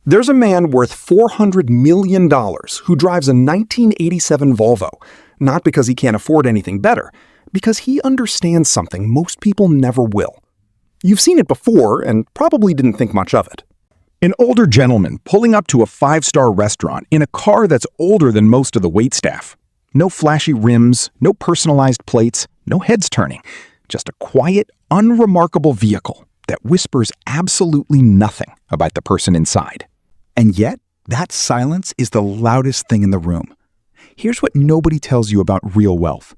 There's a man worth $400 million who drives a 1987 Volvo, not because he can't afford anything better, because he understands something most people never will. You've seen it before and probably didn't think much of it. An older gentleman pulling up to a five-star restaurant in a car that's older than most of the waitstaff. No flashy rims, no personalized plates, no heads turning. Just a quiet, unremarkable vehicle that whispers absolutely nothing about the person inside. And yet, that silence is the loudest thing in the room. Here's what nobody tells you about real wealth.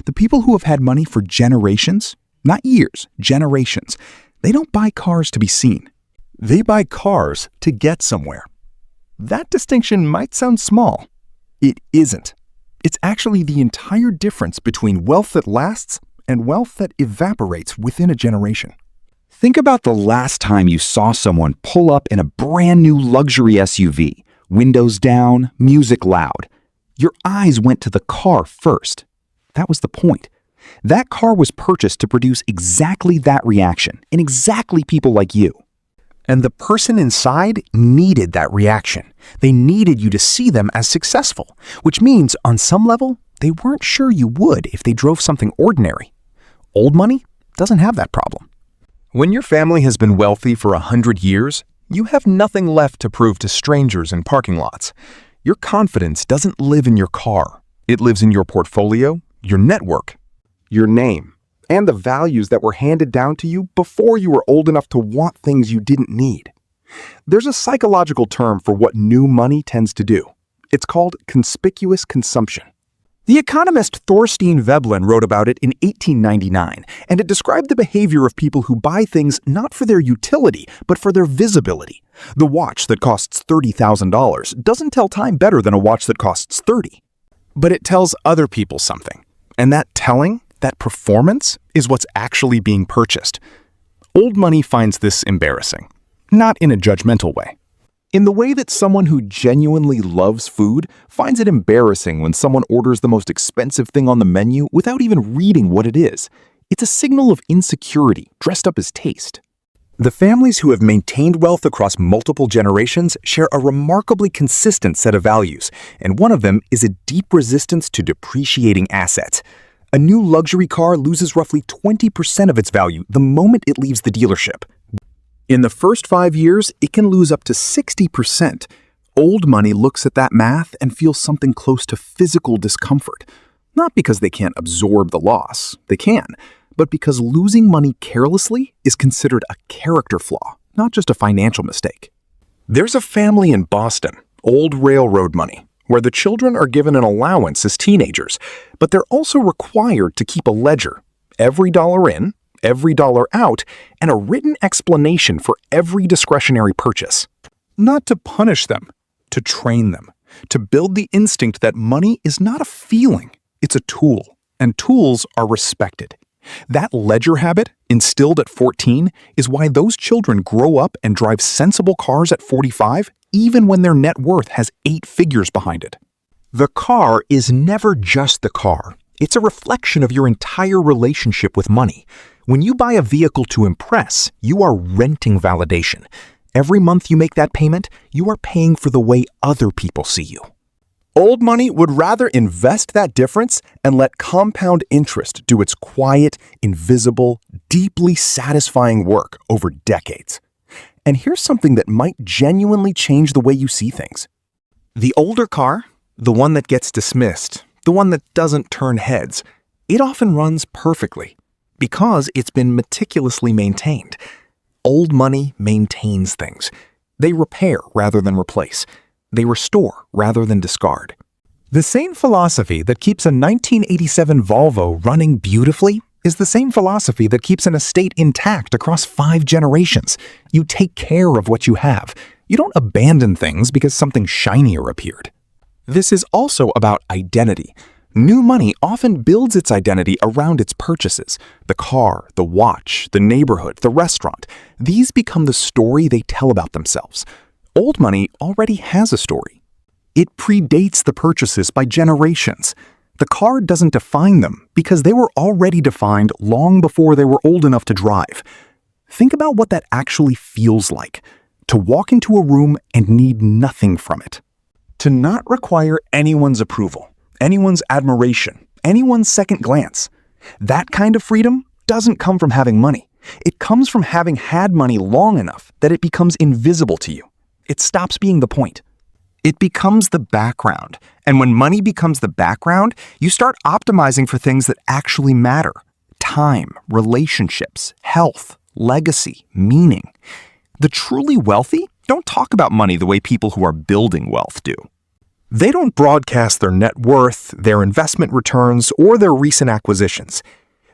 The people who have had money for generations, not years, generations, they don't buy cars to be seen. They buy cars to get somewhere. That distinction might sound small. It isn't. It's actually the entire difference between wealth that lasts and wealth that evaporates within a generation. Think about the last time you saw someone pull up in a brand new luxury SUV, windows down, music loud. Your eyes went to the car first. That was the point. That car was purchased to produce exactly that reaction in exactly people like you. And the person inside needed that reaction. They needed you to see them as successful, which means on some level, they weren't sure you would if they drove something ordinary. Old money doesn't have that problem. When your family has been wealthy for 100 years, you have nothing left to prove to strangers in parking lots. Your confidence doesn't live in your car. It lives in your portfolio, your network, your name, and the values that were handed down to you before you were old enough to want things you didn't need. There's a psychological term for what new money tends to do. It's called conspicuous consumption. The economist Thorstein Veblen wrote about it in 1899, and it described the behavior of people who buy things not for their utility, but for their visibility. The watch that costs $30,000 doesn't tell time better than a watch that costs $30,000. But it tells other people something. And that telling, that performance, is what's actually being purchased. Old money finds this embarrassing, not in a judgmental way. In the way that someone who genuinely loves food finds it embarrassing when someone orders the most expensive thing on the menu without even reading what it is. It's a signal of insecurity dressed up as taste. The families who have maintained wealth across multiple generations share a remarkably consistent set of values, and one of them is a deep resistance to depreciating assets. A new luxury car loses roughly 20% of its value the moment it leaves the dealership. In the first 5 years, it can lose up to 60%. Old money looks at that math and feels something close to physical discomfort. Not because they can't absorb the loss, they can, but because losing money carelessly is considered a character flaw, not just a financial mistake. There's a family in Boston, old railroad money, where the children are given an allowance as teenagers, but they're also required to keep a ledger, every dollar in, every dollar out, and a written explanation for every discretionary purchase. Not to punish them, to train them, to build the instinct that money is not a feeling, it's a tool, and tools are respected. That ledger habit, instilled at 14, is why those children grow up and drive sensible cars at 45, even when their net worth has 8 figures behind it. The car is never just the car. It's a reflection of your entire relationship with money. When you buy a vehicle to impress, you are renting validation. Every month you make that payment, you are paying for the way other people see you. Old money would rather invest that difference and let compound interest do its quiet, invisible, deeply satisfying work over decades. And here's something that might genuinely change the way you see things. The older car, the one that gets dismissed, the one that doesn't turn heads, it often runs perfectly because it's been meticulously maintained. Old money maintains things. They repair rather than replace. They restore rather than discard. The same philosophy that keeps a 1987 Volvo running beautifully is the same philosophy that keeps an estate intact across 5 generations. You take care of what you have. You don't abandon things because something shinier appeared. This is also about identity. New money often builds its identity around its purchases. The car, the watch, the neighborhood, the restaurant. These become the story they tell about themselves. Old money already has a story. It predates the purchases by generations. The car doesn't define them because they were already defined long before they were old enough to drive. Think about what that actually feels like. To walk into a room and need nothing from it. To not require anyone's approval, anyone's admiration, anyone's second glance. That kind of freedom doesn't come from having money. It comes from having had money long enough that it becomes invisible to you. It stops being the point. It becomes the background. And when money becomes the background, you start optimizing for things that actually matter. Time, relationships, health, legacy, meaning. The truly wealthy don't talk about money the way people who are building wealth do. They don't broadcast their net worth, their investment returns, or their recent acquisitions.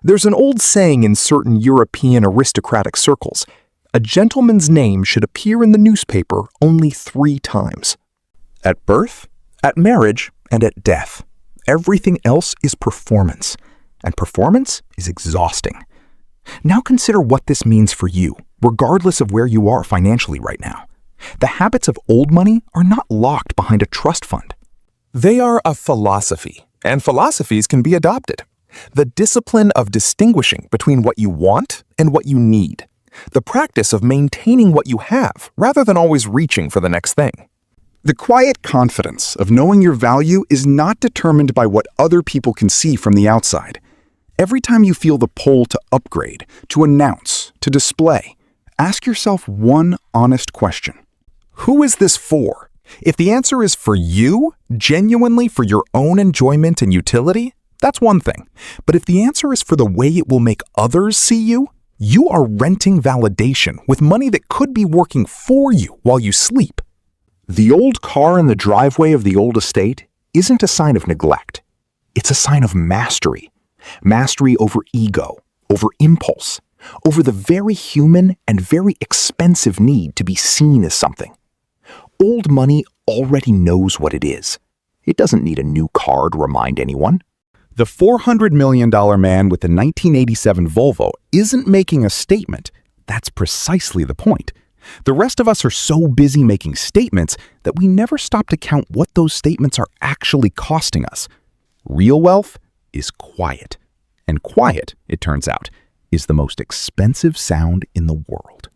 There's an old saying in certain European aristocratic circles: a gentleman's name should appear in the newspaper only 3 times. At birth, at marriage, and at death. Everything else is performance, and performance is exhausting. Now consider what this means for you, regardless of where you are financially right now. The habits of old money are not locked behind a trust fund. They are a philosophy, and philosophies can be adopted. The discipline of distinguishing between what you want and what you need. The practice of maintaining what you have rather than always reaching for the next thing. The quiet confidence of knowing your value is not determined by what other people can see from the outside. Every time you feel the pull to upgrade, to announce, to display, ask yourself one honest question. Who is this for? If the answer is for you, genuinely for your own enjoyment and utility, that's one thing. But if the answer is for the way it will make others see you, you are renting validation with money that could be working for you while you sleep. The old car in the driveway of the old estate isn't a sign of neglect. It's a sign of mastery. Mastery over ego, over impulse, over the very human and very expensive need to be seen as something. Old money already knows what it is. It doesn't need a new car to remind anyone. The $400 million man with the 1987 Volvo isn't making a statement. That's precisely the point. The rest of us are so busy making statements that we never stop to count what those statements are actually costing us. Real wealth is quiet. And quiet, it turns out, is the most expensive sound in the world.